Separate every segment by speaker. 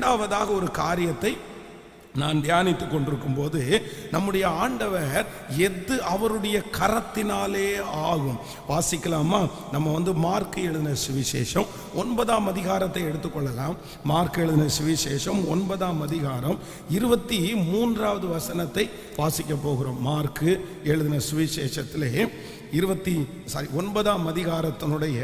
Speaker 1: இரண்டாவதாக ஒரு காரியத்தை நான் தியானித்து கொண்டிருக்கும் போது, நம்முடைய ஆண்டவர் எது அவருடைய கரத்தினாலே ஆகும். வாசிக்கலாமா? நம்ம மார்க் எழுதின சுவிசேஷம் 9ஆம் அதிகாரத்தை எடுத்துக்கொள்ளலாம். மார்க் எழுதின சுவிசேஷம் 9ஆம் அதிகாரம் 23வது வசனத்தை வாசிக்க போகிறோம். மார்க் எழுதின சுவிசேஷத்திலே 9ஆம் அதிகாரத்தினுடைய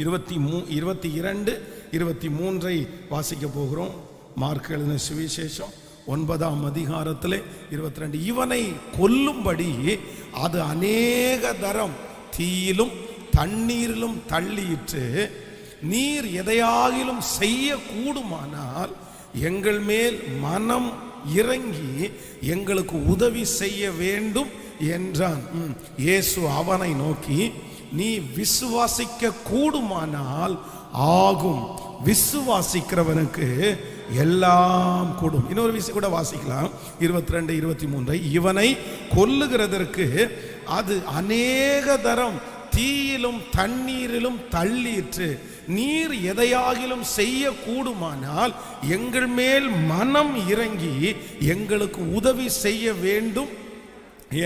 Speaker 1: 22, 23 வாசிக்க போகிறோம். மார்க் எழுதின சுவிசேஷம் 9ஆம் அதிகாரத்திலே 22. இவனை கொல்லும்படி அது அநேக தரம் தீயிலும் தண்ணீரிலும் தள்ளியிற்று. நீர் எதையாகிலும் செய்ய கூடுமானால் எங்கள் மேல் மனம் இறங்கி எங்களுக்கு உதவி செய்ய வேண்டும் என்றான். இயேசு அவனை நோக்கி, நீ விசுவாசிக்க கூடுமானால் ஆகும். விசுவாசிக்கிறவனுக்கு எல்லாம் கூடும். இன்னொரு விஷயம் கூட வாசிக்கலாம், 22, 23. இவனை கொல்லுகிறதற்கு அது அநேக தரம் தீயிலும் தண்ணீரிலும் தள்ளிற்று. நீர் எதையாகிலும் செய்ய கூடுமானால் எங்கள் மேல் மனம் இறங்கி எங்களுக்கு உதவி செய்ய வேண்டும்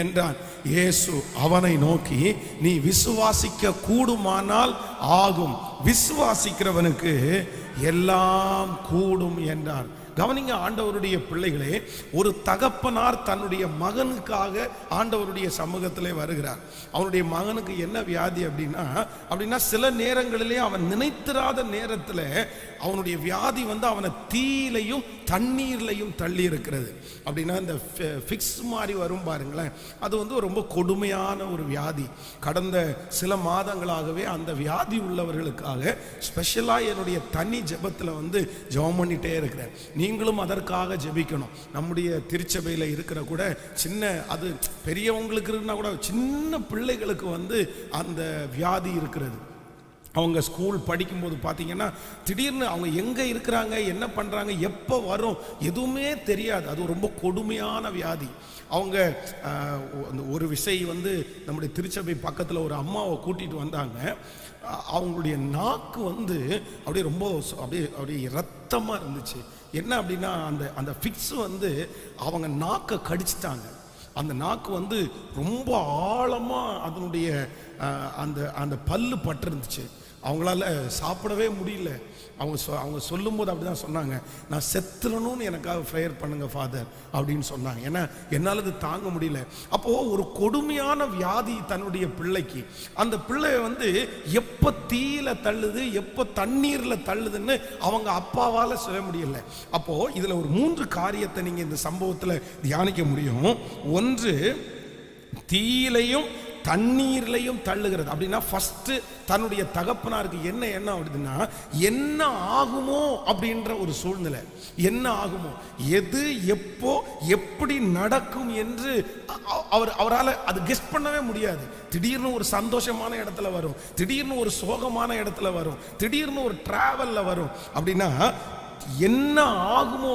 Speaker 1: என்றான். இயேசு அவனை நோக்கி, நீ விசுவாசிக்க கூடுமானால் ஆகும். விசுவாசிக்கிறவனுக்கு எல்லாம் கூடும் என்றார். கவனிங்க ஆண்டவருடைய பிள்ளைகளே, ஒரு தகப்பனார் தன்னுடைய மகனுக்காக ஆண்டவருடைய சமூகத்திலே வருகிறார். அவனுடைய மகனுக்கு என்ன வியாதி அப்படின்னா சில நேரங்களிலே அவன் நினைத்திராத நேரத்தில் அவனுடைய வியாதி அவனை தீயிலையும் தண்ணீர்லையும் தள்ளி இருக்கிறது. அப்படின்னா இந்த ஃபிக்ஸ் மாதிரி வரும் பாருங்களேன், அது ரொம்ப கொடுமையான ஒரு வியாதி. கடந்த சில மாதங்களாகவே அந்த வியாதி உள்ளவர்களுக்காக ஸ்பெஷலாக என்னுடைய தனி ஜெபத்தில் ஜெபம் பண்ணிட்டே இருக்கிறேன். நீங்களும் அதற்காக ஜெபிக்கணும். நம்முடைய திருச்சபையில் இருக்கிற கூட சின்ன, அது பெரியவங்களுக்கு இருக்குன்னா கூட சின்ன பிள்ளைகளுக்கு அந்த வியாதி இருக்கிறது. அவங்க ஸ்கூல் படிக்கும்போது பார்த்தீங்கன்னா திடீர்னு அவங்க எங்கே இருக்கிறாங்க, என்ன பண்ணுறாங்க, எப்போ வரும் எதுவுமே தெரியாது. அது ரொம்ப கொடுமையான வியாதி. அவங்க ஒரு விசை நம்முடைய திருச்சபை பக்கத்தில் ஒரு அம்மாவை கூட்டிகிட்டு வந்தாங்க. அவங்களுடைய நாக்கு அப்படியே ரொம்ப அப்படியே ரத்தமாக இருந்துச்சு. என்ன அப்படின்னா அந்த ஃபிக்ஸ் அவங்க நாக்கை கடிச்சிட்டாங்க. அந்த நாக்கு ரொம்ப ஆழமாக அதனுடைய அந்த பல்லு பட்டிருந்துச்சு. அவங்களால சாப்பிடவே முடியல. அவங்க சொல்லும்போது அப்படி தான் சொன்னாங்க, நான் செத்துறணும்னு எனக்காக ப்ரேயர் பண்ணுங்க ஃபாதர் அப்படின்னு சொன்னாங்க. ஏன்னா என்னால் அது தாங்க முடியல. அப்போது ஒரு கொடுமையான வியாதி தன்னுடைய பிள்ளைக்கு. அந்த பிள்ளை எப்போ தீயில தள்ளுது, எப்போ தண்ணீரில் தள்ளுதுன்னு அவங்க அப்பாவால் சொல்ல முடியல. அப்போது இதில் ஒரு 3 காரியத்தை நீங்கள் இந்த சம்பவத்தில் தியானிக்க முடியும். ஒன்று, தீயிலையும் தண்ணீர்லையும் தள்ளுகிறது. அப்படின்னா ஃபர்ஸ்ட் தன்னுடைய தகப்பனாருக்கு என்ன எண்ணம் அப்படின்னா, என்ன ஆகுமோ அப்படின்ற ஒரு சூழ்நிலை. என்ன ஆகுமோ, எது எப்போ எப்படி நடக்கும் என்று அவரால் அது கெஸ் பண்ணவே முடியாது. திடீர்னு ஒரு சந்தோஷமான இடத்துல வரும், திடீர்னு ஒரு சோகமான இடத்துல வரும், திடீர்னு ஒரு டிராவல்ல வரும். அப்படின்னா என்ன ஆகுமோ,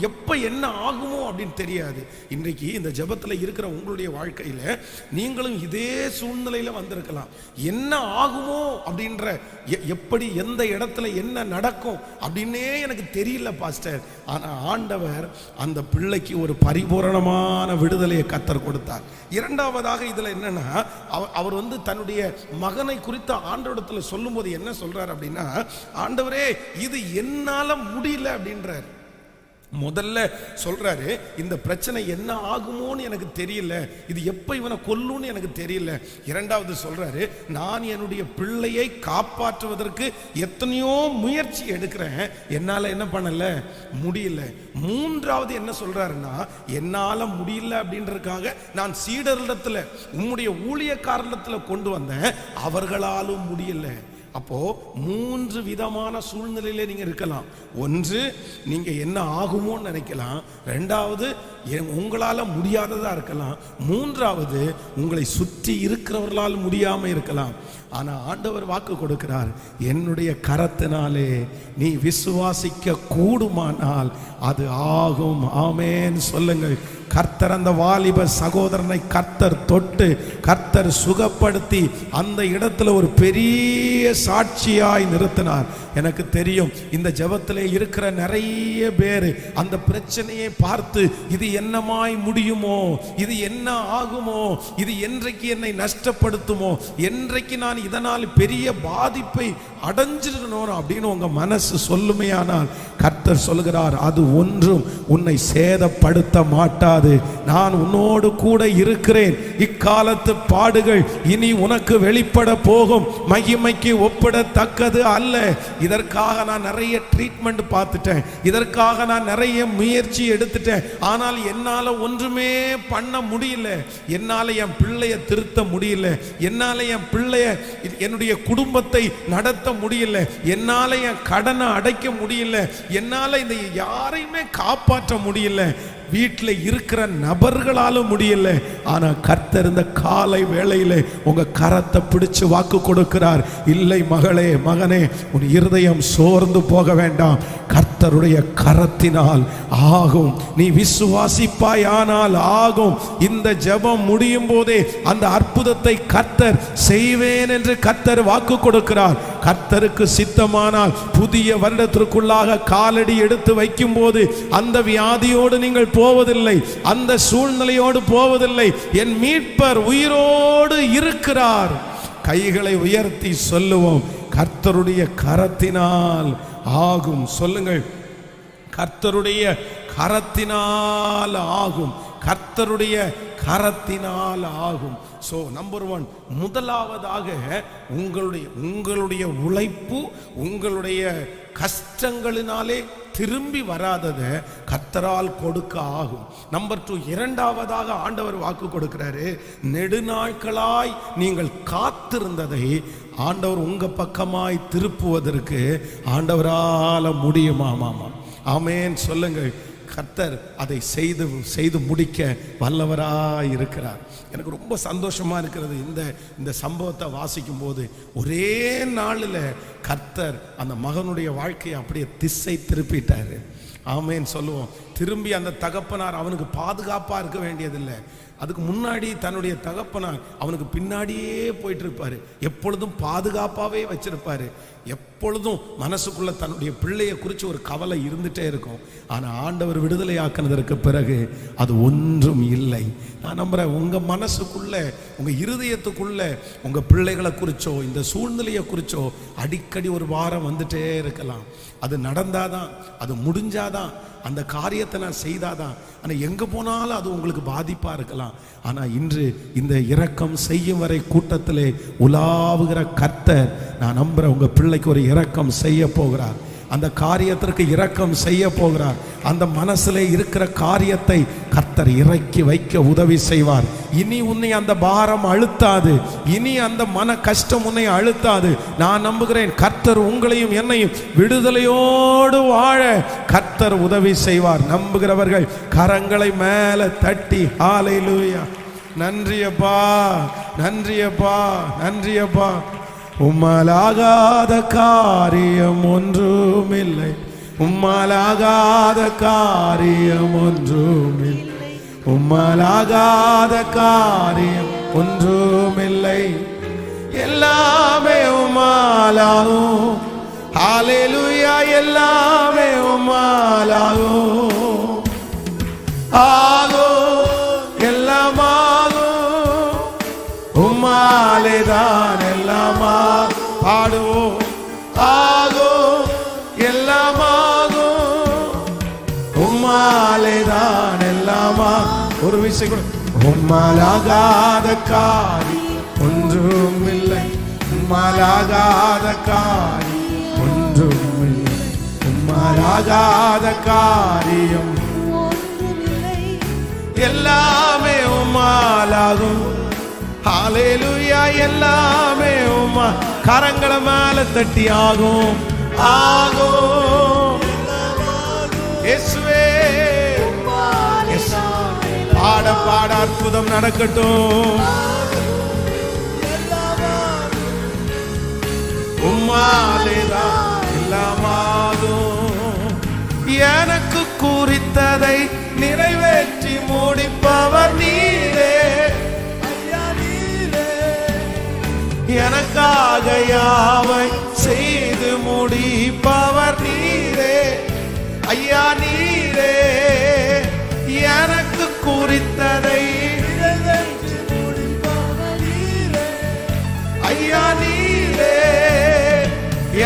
Speaker 1: எப்போ என்ன ஆகுமோ அப்படின்னு தெரியாது. இன்றைக்கு இந்த ஜெபத்தில் இருக்கிற உங்களுடைய வாழ்க்கையில் நீங்களும் இதே சூழ்நிலையில் வந்திருக்கலாம். என்ன ஆகுமோ அப்படின்ற, எப்படி எந்த இடத்துல என்ன நடக்கும் அப்படின்னே எனக்கு தெரியல பாஸ்டர். ஆனால் ஆண்டவர் அந்த பிள்ளைக்கு ஒரு பரிபூரணமான விடுதலையை கர்த்தர் கொடுத்தார். இரண்டாவதாக இதில் என்னன்னா, அவர் தன்னுடைய மகனை குறித்த ஆண்டவரிடத்தில் சொல்லும்போது என்ன சொல்றார் அப்படின்னா, ஆண்டவரே இது என்னால முடியல அப்படின்றார். முதல்ல சொல்றாரு, இந்த பிரச்சனை என்ன ஆகுமோன்னு எனக்கு தெரியல, இது எப்ப இவனை கொல்லும்னு எனக்கு தெரியல. இரண்டாவது சொல்றாரு, நான் என்னுடைய பிள்ளையை காப்பாற்றுவதற்கு எத்தனையோ முயற்சி எடுக்கிறேன், என்னால என்ன பண்ணல முடியல. மூன்றாவது என்ன சொல்றாருன்னா, என்னால முடியல அப்படின்றதுக்காக நான் சீடரிடத்துல உம்முடைய ஊழியக்காரரிடத்துல கொண்டு வந்தேன், அவர்களாலும் முடியல. அப்போ 3 விதமான சூழ்நிலையில நீங்க இருக்கலாம். ஒன்று, நீங்க என்ன ஆகுமோன்னு நினைக்கலாம். ரெண்டாவது, உங்களால முடியாததா இருக்கலாம். மூன்றாவது, உங்களை சுற்றி இருக்கிறவர்களால் முடியாம இருக்கலாம். ஆனா ஆண்டவர் வாக்கு கொடுக்கிறார், என்னுடைய கரத்தினாலே நீ விசுவாசிக்க கூடுமானால் அது ஆகும். ஆமென் சொல்லுங்கள். கர்த்தர் அந்த வாலிப சகோதரனை கர்த்தர் தொட்டு கர்த்தர் சுகப்படுத்தி அந்த இடத்துல ஒரு பெரிய சாட்சியாய் நிறுத்தினார். எனக்கு தெரியும் இந்த ஜெபத்திலே இருக்கிற நிறைய பேர் அந்த பிரச்சனையை பார்த்து இது என்னமாய் முடியுமோ, இது என்ன ஆகுமோ, இது என்றைக்கு என்னை நஷ்டப்படுத்துமோ, என்றைக்கு நான் இதனால் பெரிய பாதிப்பை அடைஞ்சிடணும் அப்படின்னு உங்க மனசு சொல்லுமையானால் கர்த்தர் சொல்கிறார், அது ஒன்றும் உன்னை சேதப்படுத்த மாட்டாது. நான் உன்னோடு கூட இருக்கிறேன். இக்காலத்து பாடுகள் இனி உனக்கு வெளிப்பட போகும், மகிமைக்கு ஒப்பிடத்தக்கது அல்ல. இதற்காக நான் நிறைய ட்ரீட்மெண்ட் பார்த்துட்டேன், இதற்காக நான் நிறைய முயற்சி எடுத்துட்டேன். ஆனால் என்னால ஒன்றுமே பண்ண முடியல. என்னால என் பிள்ளைய திருத்த முடியல, என்னால என் பிள்ளைய என்னுடைய குடும்பத்தை நடத்த முடியல, என்னால என் கடனை அடைக்க முடியல, என்னால இந்த யாரையுமே காப்பாற்ற முடியல, வீட்டில் இருக்கிற நபர்களாலும் முடியல. ஆனா கர்த்தர் இந்த காலை வேளையிலே உங்க கரத்தை பிடிச்சு வாக்கு கொடுக்கிறார், இல்லை மகளே மகனே, உன் இருதயம் சோர்ந்து போக வேண்டாம், கர்த்தருடைய கரத்தினால் ஆகும். நீ விசுவாசிப்பாய் ஆனால் ஆகும். இந்த ஜெபம் முடியும் போதே அந்த அற்புதத்தை கர்த்தர் செய்வேன் என்று கர்த்தர் வாக்கு கொடுக்கிறார். கர்த்தருக்கு சித்தமானால் புதிய வருடத்திற்குள்ளாக காலடி எடுத்து வைக்கும் போது அந்த வியாதியோடு நீங்கள் போவதில்லை, அந்த சூழ்நிலையோடு போவதில்லை. என் மீட்பர் உயிரோடு இருக்கிறார். கைகளை உயர்த்தி சொல்லுவோம், கர்த்தருடைய கரத்தினால் ஆகும். சொல்லுங்கள், கர்த்தருடைய கரத்தினால் ஆகும், கர்த்தருடைய கரத்தினால் ஆகும். சோ நம்பர் 1, முதலாவதாக உங்களுடைய உழைப்பு, உங்களுடைய கஷ்டங்களினாலே திரும்பி வராததை கர்த்தரால் கொடுக்க ஆகும். நம்பர் 2, இரண்டாவதாக ஆண்டவர் வாக்கு கொடுக்கிறாரு, நெடுநாட்களாய் நீங்கள் காத்திருந்ததை ஆண்டவர் உங்க பக்கமாய் திருப்புவதற்கு ஆண்டவரால முடியுமாமாம். ஆமென் சொல்லுங்கள். கர்த்தர் அதை செய்து முடிக்க வல்லவராய் இருக்கிறார். எனக்கு ரொம்ப சந்தோஷமா இருக்கிறது இந்த சம்பவத்தை வாசிக்கும் போது. ஒரே நாளில் கர்த்தர் அந்த மகனுடைய வாழ்க்கையை அப்படியே திசை திருப்பிட்டாரு. ஆமென் சொல்லுவோம். திரும்பி அந்த தகப்பனார் அவனுக்கு பாதுகாப்பா இருக்க வேண்டியதில்லை, அதுக்கு முன்னாடி தன்னுடைய தகப்பனார் அவனுக்கு பின்னாடியே போயிட்டு இருப்பாரு, எப்பொழுதும் பாதுகாப்பாவே வச்சிருப்பாரு, எப்பொழுதும் மனசுக்குள்ள தன்னுடைய பிள்ளையை குறித்து ஒரு கவலை இருந்துட்டே இருக்கும். ஆனா ஆண்டவர் விடுதலை ஆக்கினதற்கு பிறகு அது ஒன்றும் இல்லை. நான் நம்புறேன், உங்க மனசுக்குள்ள உங்க இருதயத்துக்குள்ள உங்க பிள்ளைகளை குறிச்சோ இந்த சூழ்நிலையை குறிச்சோ அடிக்கடி ஒரு வாரம் வந்துட்டே இருக்கலாம். அது நடந்தாதான், அது முடிஞ்சாதான், அந்த காரியத்தை நான் செய்தாதான். ஆனால் எங்கே போனாலும் அது உங்களுக்கு பாதிப்பாக இருக்கலாம். ஆனால் இன்று இந்த இரக்கம் செய்யும் வரை கூட்டத்திலே உலாவுகிற கர்த்தர், நான் நம்புகிறேன், உங்கள் பிள்ளைக்கு ஒரு இரக்கம் செய்ய போகிறார். அந்த காரியத்திற்கு இரக்கம் செய்ய போகிறார். அந்த மனசிலே இருக்கிற காரியத்தை கர்த்தர் இறக்கி வைக்க உதவி செய்வார். இனி உன்னை அந்த பாரம் அழுத்தாது, இனி அந்த மன கஷ்டம் உன்னை அழுத்தாது. நான் நம்புகிறேன், கர்த்தர் உங்களையும் என்னையும் விடுதலையோடு வாழ கர்த்தர் உதவி செய்வார். நம்புகிறவர்கள் கரங்களை மேலே தட்டி ஹல்லேலூயா, நன்றியப்பா, நன்றியப்பா, நன்றியப்பா. உம்மாலாகாத காரியம் ஒன்றுமில்லை, உம்மாலாகாத காரியம் ஒன்றுமில்லை, உம்மாலாகாத காரியம் ஒன்றுமில்லை, எல்லாமே உம்மாலாகும். ஹல்லேலூயா, எல்லாமே உம்மாலாகும். ஆகும், எல்லாமாகும், உம்மாலேதான் எல்லாமா. பாடுவோம், ஆகும், எல்லாமாகும், உம்மாலேதான் எல்லாமா. ஒரு விஷயம் கூட, உம்மாலாகாத காரியம் ஒன்றுமில்லை, உம்மாலாகாத காரியம் ஒன்றுமில்லை, உம்மாலாகாத காரியம் எல்லாமே உம்மாலாகும். ஹல்லேலூயா, எல்லாமே உம்மா. கரங்களை மேல தட்டி ஆகும், ஆகும், இயேசுவே. பாட பாட அற்புதம் நடக்கட்டும். உம்மாலேதான் எல்லாமாகும். எனக்கு குறித்ததை நிறைவேற்றி முடிப்பவர் நீரே. எனக்காக யாவை செய்து முடிப்பவர் நீரே. ஐயா நீரே, எனக்கு குறித்ததை ஐயா நீரே,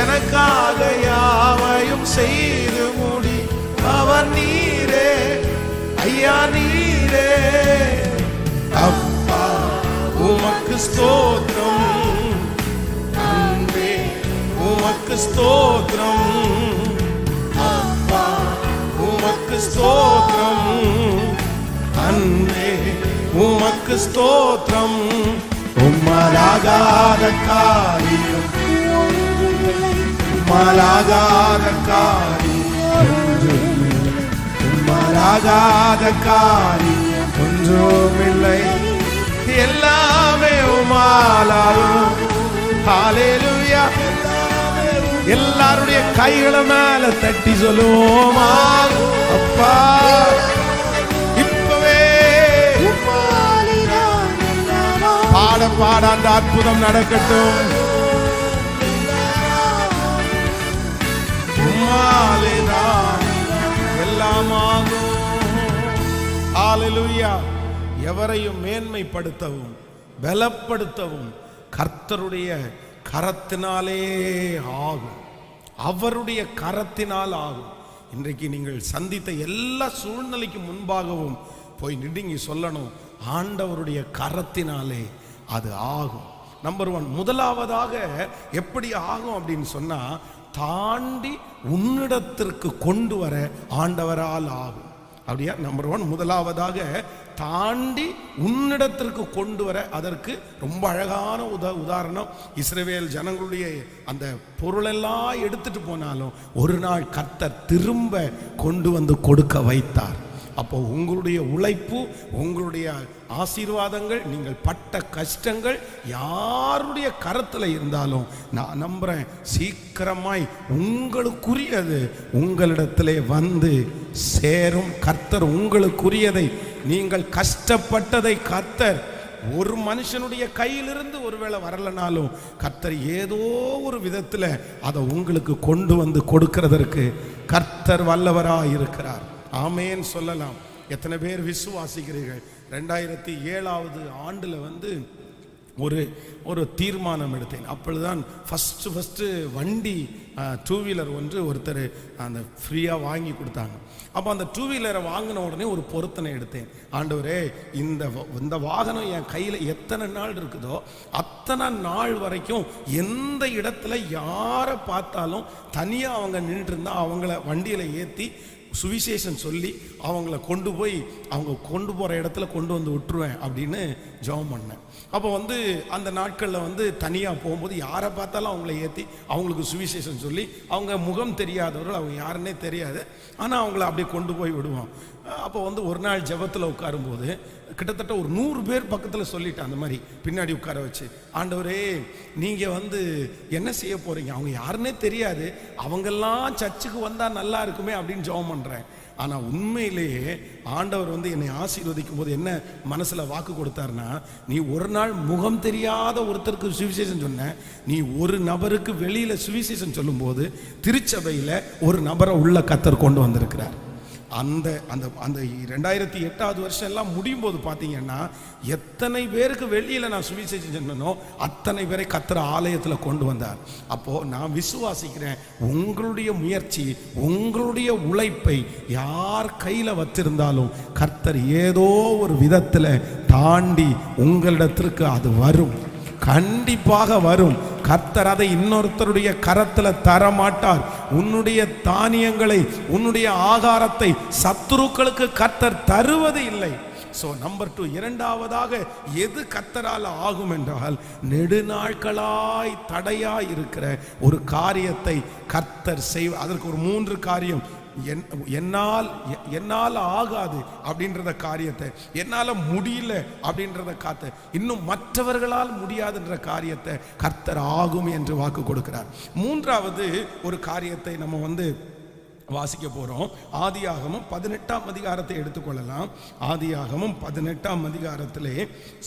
Speaker 1: எனக்காக யாவையும் செய்து முடிப்பவர் நீரே. ஐயா நீரே, அப்பா உமக்கு ஸ்தோத்திரம், அன்பே உமக்கு ஸ்தோத்திரம், அப்பா உமக்கு ஸ்தோத்திரம், அன்பே உமக்கு ஸ்தோத்திரம். உம்மலாகாத காரியம், உம்மலாகாத காரியம், உம்மலாகாத காரியம் ஒன்றுமில்லை. எல்லாமே உம்மாலாகும். ஹல்லேலூயா. எல்லாருடைய கைகளை மேல தட்டி சொல்லுவோம், அப்பா இப்பவே பாட பாட அந்த அற்புதம் நடக்கட்டும். உம்மாலேதான் எல்லாமாகும். ஹல்லேலூயா. எவரையும் மேன்மைப்படுத்தவும் பலப்படுத்தவும் கர்த்தருடைய கரத்தினாலே ஆகும். அவருடைய கரத்தினால் ஆகும். இன்றைக்கு நீங்கள் சந்தித்த எல்லா சூழ்நிலைக்கு முன்பாகவும் போய் நின்று சொல்லணும், ஆண்டவருடைய கரத்தினாலே அது ஆகும். நம்பர் 1, முதலாவதாக எப்படி ஆகும் அப்படின்னு சொன்னா, தாண்டி உன்னிடத்திற்கு கொண்டு வர ஆண்டவரால் ஆகும். அப்படியா? நம்பர் 1, முதலாவதாக தாண்டி உன்னிடத்திற்கு கொண்டு வர. அதற்கு ரொம்ப அழகான உதாரணம், இஸ்ரவேல் ஜனங்களுடைய அந்த பொருளெல்லாம் எடுத்துட்டு போனாலும் ஒரு நாள் கர்த்தர் திரும்ப கொண்டு வந்து கொடுக்க வைத்தார். அப்போ உங்களுடைய உழைப்பு, உங்களுடைய ஆசீர்வாதங்கள், நீங்கள் பட்ட கஷ்டங்கள் யாருடைய கரத்தில் இருந்தாலும் நான் நம்புறேன், சீக்கிரமாய் உங்களுக்குரியது உங்களிடத்திலே வந்து சேரும். கர்த்தர் உங்களுக்குரியதை, நீங்கள் கஷ்டப்பட்டதை கர்த்தர் ஒரு மனுஷனுடைய கையிலிருந்து ஒருவேளை வரலனாலும் கர்த்தர் ஏதோ ஒரு விதத்தில் அதை உங்களுக்கு கொண்டு வந்து கொடுக்கிறதற்கு கர்த்தர் வல்லவராக இருக்கிறார். ஆமேன் சொல்லலாம். எத்தனை பேர் விசுவாசிக்கிறீர்கள்? 2007 ஆண்டுல வந்து ஒரு தீர்மானம் எடுத்தேன். அப்பொழுதுதான் ஃபஸ்ட்டு வண்டி 2 வீலர் ஒருத்தர் அந்த ஃப்ரீயாக வாங்கி கொடுத்தாங்க. அப்போ அந்த 2 வீலரை வாங்கின உடனே ஒரு பொருத்தனை எடுத்தேன். ஆண்டவரே, இந்த வாகனம் என் கையில் எத்தனை நாள் இருக்குதோ அத்தனை நாள் வரைக்கும் எந்த இடத்துல யாரை பார்த்தாலும் தனியாக அவங்க நின்றுட்டு இருந்தால் அவங்கள வண்டியில் ஏற்றி சுவிசேஷன் சொல்லி அவங்கள கொண்டு போய் அவங்க கொண்டு போகிற இடத்துல கொண்டு வந்து விட்டுருவேன் அப்படின்னு ஜெபம் பண்ணேன். அப்போ அந்த நாட்களில் தனியாக போகும்போது யாரை பார்த்தாலும் அவங்கள ஏற்றி அவங்களுக்கு சுவிசேஷன் சொல்லி, அவங்க முகம் தெரியாதவர்கள், அவங்க யாருன்னே தெரியாது, ஆனால் அவங்கள அப்படியே கொண்டு போய் விடுவோம். அப்போ ஒரு நாள் ஜெபத்தில் உட்காரும்போது கிட்டத்தட்ட ஒரு 100 பேர் பக்கத்தில் சொல்லிட்டேன். அந்த மாதிரி பின்னாடி உட்கார வச்சு, ஆண்டவரே நீங்கள் என்ன செய்ய போகிறீங்க? அவங்க யாருன்னே தெரியாது, அவங்கெல்லாம் சர்ச்சுக்கு வந்தால் நல்லா இருக்குமே அப்படின்னு ஜெபம் பண்ணுறேன். ஆனால் உண்மையிலேயே ஆண்டவர் என்னை ஆசீர்வதிக்கும் போது என்ன மனசில் வாக்கு கொடுத்தாருன்னா, நீ ஒரு நாள் முகம் தெரியாத ஒருத்தருக்கு சுவிசேஷன் சொன்ன, நீ ஒரு நபருக்கு வெளியில் சுவிசேஷன் சொல்லும்போது திருச்சபையில் ஒரு நபரை உள்ள கர்த்தர் கொண்டு வந்திருக்கிறார். அந்த அந்த அந்த 2008 வருஷம் எல்லாம் முடியும் போது பார்த்தீங்கன்னா, எத்தனை பேருக்கு வெளியில் நான் சுவிசேஷம் சொன்னனோ அத்தனை பேரை கர்த்தர் ஆலயத்தில் கொண்டு வந்தார். அப்போது நான் விசுவாசிக்கிறேன், உங்களுடைய முயற்சி, உங்களுடைய உழைப்பை யார் கையில் வச்சிருந்தாலும் கர்த்தர் ஏதோ ஒரு விதத்தில் தாண்டி உங்களிடத்திற்கு அது வரும், கண்டிப்பாக வரும். கர்த்தர் அதை இன்னொருத்தருடைய கரத்தில் தர மாட்டார். உன்னுடைய தானியங்களை, உன்னுடைய ஆகாரத்தை சத்துருக்களுக்கு கர்த்தர் தருவது இல்லை. ஸோ நம்பர் 2, இரண்டாவதாக எது கர்த்தரால் ஆகும் என்றால், நெடுநாட்களாய் தடையாய் இருக்கிற ஒரு காரியத்தை கர்த்தர் அதற்கு ஒரு 3 காரியம். என்னால் ஆகாது அப்படின்றத காரியத்தை, என்னால் முடியல அப்படின்றத காத்த, இன்னும் மற்றவர்களால் முடியாதுன்ற காரியத்தை கர்த்தர் ஆகும் என்று வாக்கு கொடுக்கிறார். மூன்றாவது ஒரு காரியத்தை நம்ம வாசிக்க போறோம். ஆதியாகமம் 18ஆம் அதிகாரத்தை எடுத்துக்கொள்ளலாம். ஆதியாகமம் 18ஆம் அதிகாரத்திலே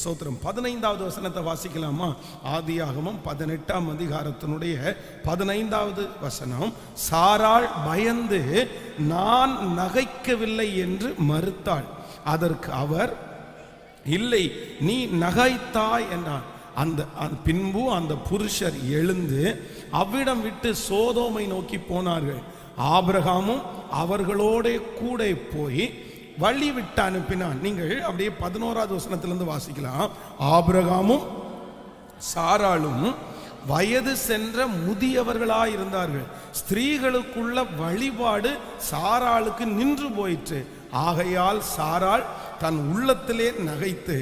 Speaker 1: ஸ்தோத்திரம் 15வது வசனத்தை வாசிக்கலாமா? ஆதியாகமம் 18ஆம் அதிகாரத்தினுடைய 15வது வசனம். சாராள் பயந்து நான் நகைக்கவில்லை என்று மறுத்தாள். அதற்கு அவர், இல்லை, நீ நகைத்தாய் என்றான். பின்பு அந்த புருஷர் எழுந்து அவ்விடம் விட்டு சோதோமை நோக்கி போனார்கள். ஆபிரகாமும் அவர்களோட கூட போய் வழி விட்டு அனுப்பினான். நீங்கள் அப்படியே 11வது வசனத்திலிருந்து வாசிக்கலாம். ஆபிரகாமும் சாராளும் வயது சென்ற முதியவர்களாயிருந்தார்கள். ஸ்திரீகளுக்குள்ள வழிபாடு சாராளுக்கு நின்று போயிற்று. ஆகையால் சாராள் தன் உள்ளத்திலே நகைத்து,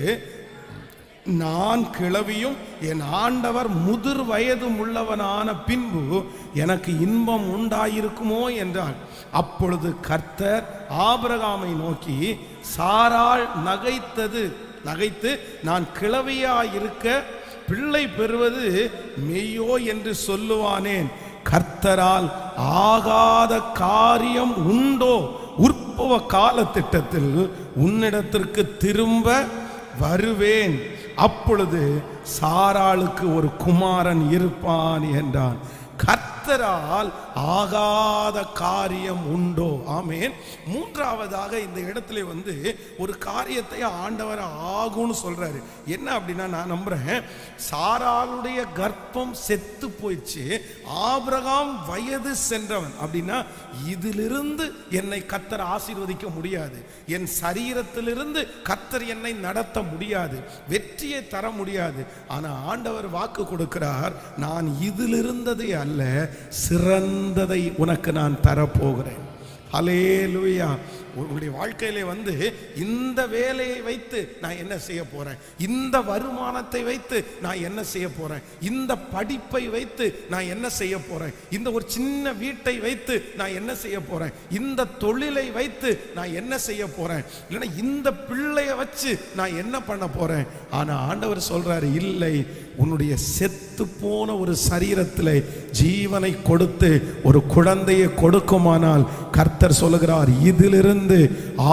Speaker 1: நான் கிழவியும் என் ஆண்டவர் முதிர் வயதும் உள்ளவனான பின்பு எனக்கு இன்பம் உண்டாயிருக்குமோ என்றாள். அப்பொழுது கர்த்தர் ஆபிரகாமை நோக்கி, சாராள் நகைத்து நான் கிழவியாயிருக்க பிள்ளை பெறுவது மெய்யோ என்று சொல்லுவானேன்? கர்த்தரால் ஆகாத காரியம் உண்டோ? உற்பவ கால திட்டத்தில் உன்னிடத்திற்கு திரும்ப வருவேன். அப்பொழுது சாராளுக்கு ஒரு குமாரன் இருப்பான் என்றான். கர்த்தரால் ஆகாத காரியம் உண்டோ? ஆமென். மூன்றாவதாக இந்த இடத்துல ஒரு காரியத்தை ஆண்டவர் ஆகும்னு சொல்றாரு. என்ன அப்படின்னா, நான் நம்புறேன், சாராளுடைய கர்ப்பம் செத்து போயிடுச்சு, ஆபிரகாம் வயது சென்றவன் அப்படின்னா இதிலிருந்து என்னை கர்த்தர் ஆசீர்வதிக்க முடியாது, என் சரீரத்திலிருந்து கர்த்தர் என்னை நடத்த முடியாது, வெற்றியை தர முடியாது. ஆனா ஆண்டவர் வாக்கு கொடுக்கிறார், நான் இதிலிருந்ததை அல்ல, சிறந்ததை உனக்கு நான் தரப்போகிறேன். ஹல்லேலூயா. உங்களுடைய வாழ்க்கையிலே இந்த வேலையை வைத்து நான் என்ன செய்ய போறேன், இந்த வருமானத்தை வைத்து நான் என்ன செய்ய போறேன், இந்த படிப்பை வைத்து நான் என்ன செய்ய போறேன், இந்த ஒரு சின்ன வீட்டை வைத்து நான் என்ன செய்ய போறேன், இந்த தொழிலை வைத்து நான் என்ன செய்ய போறேன், இல்லைன்னா இந்த பிள்ளைய வச்சு நான் என்ன பண்ண போறேன். ஆனா ஆண்டவர் சொல்றாரு, இல்லை, உன்னுடைய செத்து போன ஒரு சரீரத்தில் ஜீவனை கொடுத்து ஒரு குழந்தையை கொடுக்குமானால் கர்த்தர் சொல்லுகிறார், இதிலிருந்து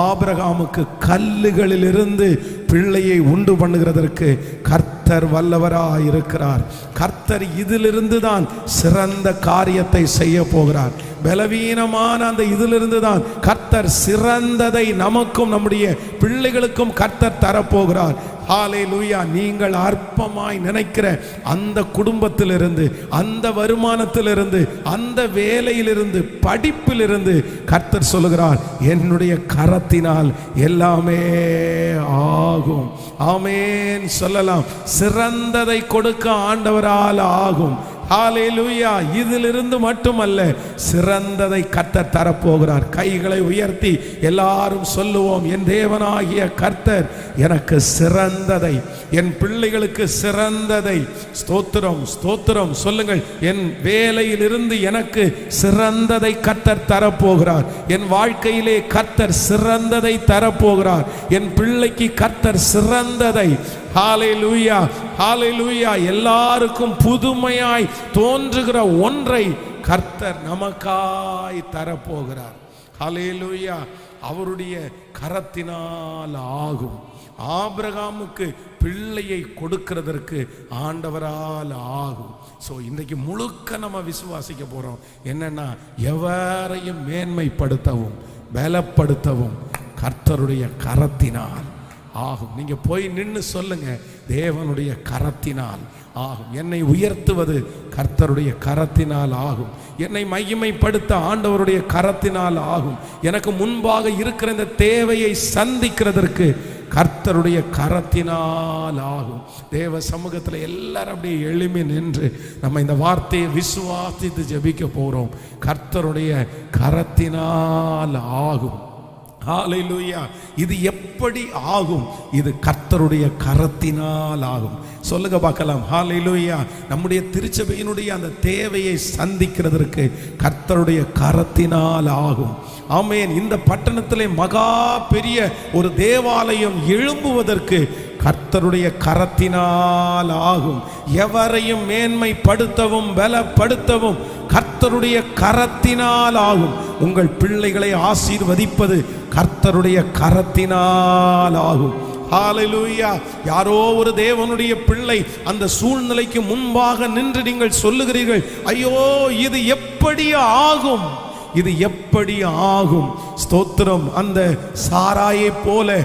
Speaker 1: ஆபிரகாமுக்கு கல்லுகளிலிருந்து பிள்ளையை உண்டு பண்ணுகிறதற்கு கர்த்தர் வல்லவராய் இருக்கிறார். கர்த்தர் இதிலிருந்து தான் சிறந்த காரியத்தை செய்ய போகிறார். பலவீனமான அந்த இதிலிருந்து தான் கர்த்தர் சிறந்ததை நமக்கும் நம்முடைய பிள்ளைகளுக்கும் கர்த்தர் தரப்போகிறார். ஹல்லேலூயா. நீங்கள் அற்பமாய் நினைக்கிற அந்த குடும்பத்திலிருந்து, அந்த வருமானத்திலிருந்து, அந்த வேலையிலிருந்து, படிப்பிலிருந்து கர்த்தர் சொல்லுகிறார், என்னுடைய கரத்தினால் எல்லாமே ஆகும். ஆமென் சொல்லலாம். சிறந்ததை கொடுக்க ஆண்டவரால் ஆகும். ஹல்லேலூயா. இதிலிருந்து மட்டுமல்ல, சிறந்ததை கர்த்தர் தரப்போகிறார். கைகளை உயர்த்தி எல்லாரும் சொல்லுவோம், என் தேவனாகிய கர்த்தர் எனக்கு சிறந்ததை, என் பிள்ளைகளுக்கு சிறந்ததை, ஸ்தோத்திரம் ஸ்தோத்திரம் சொல்லுங்கள். என் வேலையிலிருந்து எனக்கு சிறந்ததை கர்த்தர் தரப்போகிறார். என் வாழ்க்கையிலே கர்த்தர் சிறந்ததை தரப்போகிறார். என் பிள்ளைக்கு கர்த்தர் சிறந்ததை, ஹல்லேலூயா ஹல்லேலூயா, எல்லாருக்கும் புதுமையாய் தோன்றுகிற ஒன்றை கர்த்தர் நமக்காய் தரப்போகிறார். ஹல்லேலூயா. அவருடைய கரத்தினால் ஆகும். ஆபிரகாமுக்கு பிள்ளையை கொடுக்கிறதற்கு ஆண்டவரால் ஆகும். ஸோ இன்றைக்கு முழுக்க நம்ம விசுவாசிக்க போறோம் என்னன்னா, எவரையும் மேன்மைப்படுத்தவும் பலப்படுத்தவும் கர்த்தருடைய கரத்தினால் ஆகும். நீங்க போய் நின்று சொல்லுங்க, தேவனுடைய கரத்தினால் ஆகும். என்னை உயர்த்துவது கர்த்தருடைய கரத்தினால் ஆகும். என்னை மகிமைப்படுத்த ஆண்டவருடைய கரத்தினால் ஆகும். எனக்கு முன்பாக இருக்கிற இந்த தேவையை சந்திக்கிறதற்கு கர்த்தருடைய கரத்தினால் ஆகும். தேவ சமூகத்தில் எல்லாரும் அப்படியே எழுமி நின்று நம்ம இந்த வார்த்தையை விசுவாசித்து ஜெபிக்க போறோம். கர்த்தருடைய கரத்தினால் ஆகும். ஹல்லேலூயா. இது எப்படி ஆகும்? இது கர்த்தருடைய கரத்தினால் ஆகும். சொல்லுங்க பார்க்கலாம். ஹல்லேலூயா. நம்முடைய திருச்சபையினுடைய அந்த தேவையை சந்திக்கிறதற்கு கர்த்தருடைய கரத்தினால் ஆகும். ஆமென். இந்த பட்டணத்திலே மகா பெரிய ஒரு தேவாலயம் எழும்புவதற்கு கர்த்தருடைய கரத்தினால் ஆகும். எவரையும் மேன்மைப்படுத்தவும் பலப்படுத்தவும் கர்த்தருடைய கரத்தினால் ஆகும். உங்கள் பிள்ளைகளை ஆசீர்வதிப்பது கர்த்தருடைய கரத்தினால் ஆகும். ஹல்லேலூயா. யாரோ ஒரு தேவனுடைய பிள்ளை அந்த சூழ்நிலைக்கு முன்பாக நின்று நீங்கள் சொல்லுகிறீர்கள், ஐயோ இது எப்படி ஆகும், இது எப்படி ஆகும்? ஸ்தோத்திரம். அந்த சாராயை போல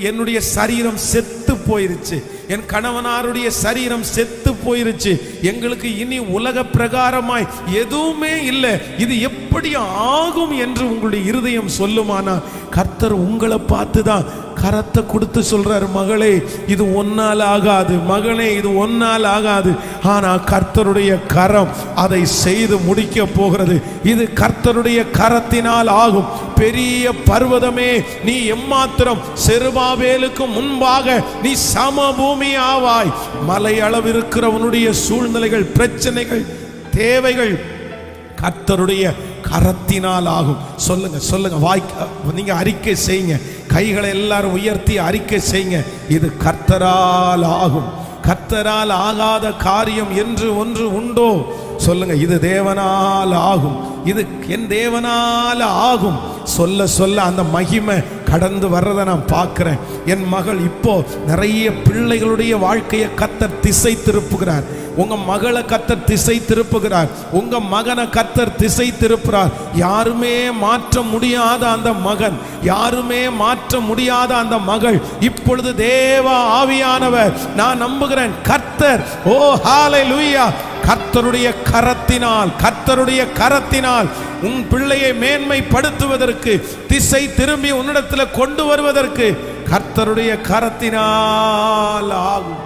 Speaker 1: என்னுடைய சரீரம் செத்து போயிருச்சு, என் கணவனாருடைய சரீரம் செத்து போயிருச்சு, எங்களுக்கு இனி உலக பிரகாரமாய் எதுவுமே இல்லை, இது எப்படி ஆகும் என்று உங்களுடைய இருதயம் சொல்லுமானா, கர்த்தர் உங்களை பார்த்து தான் கரத்தை கொடுத்து சொல்றாரு, மகளே இது ஒன்னால் ஆகாது, மகனே இது ஒன்னால் ஆகாது, ஆனா கர்த்தருடைய கரம் அதை செய்து முடிக்க போகிறது. இது கர்த்தருடைய கரத்தினால் ஆகும். பெரிய பர்வதமே நீ எம்மாத்திரம், செருபாபேலுக்கு முன்பாக நீ சமபூமி ஆவாய். மலை அளவிருக்கிற உன்னுடைய சூழ்நிலைகள், பிரச்சனைகள், தேவைகள் கர்த்தருடைய கரத்தினால் ஆகும். சொல்லுங்க சொல்லுங்க, நீங்க அறிக்கை செய்யுங்க, கைகளை எல்லாரும் உயர்த்தி அறிக்கை செய்யுங்க, இது கர்த்தரால் ஆகும். கர்த்தரால் ஆகாத காரியம் என்று ஒன்று உண்டோ? சொல்லுங்க, இது தேவனால் ஆகும், இது என் தேவனால் ஆகும். சொல்ல சொல்ல அந்த மகிமை கடந்து வர்றதை நான் பார்க்கிறேன். என் மகள் இப்போ நிறைய பிள்ளைகளுடைய வாழ்க்கையை கர்த்தர் திசை திருப்புகிறார். உங்க மகளை கர்த்தர் திசை திருப்புகிறார், உங்க மகனை கர்த்தர் திசை திருப்புகிறார். யாருமே மாற்ற முடியாத அந்த மகன், யாருமே மாற்ற முடியாத அந்த மகள், இப்பொழுது தேவ ஆவியானவர், நான் நம்புகிறேன் கர்த்தர், ஓ ஹல்லேலூயா, கர்த்தருடைய கரத்தினால், கர்த்தருடைய கரத்தினால் உன் பிள்ளையை மேன்மைப்படுத்துவதற்கு, திசை திரும்பி உன்னிடத்தில் கொண்டு வருவதற்கு கர்த்தருடைய கரத்தினால் ஆகும்.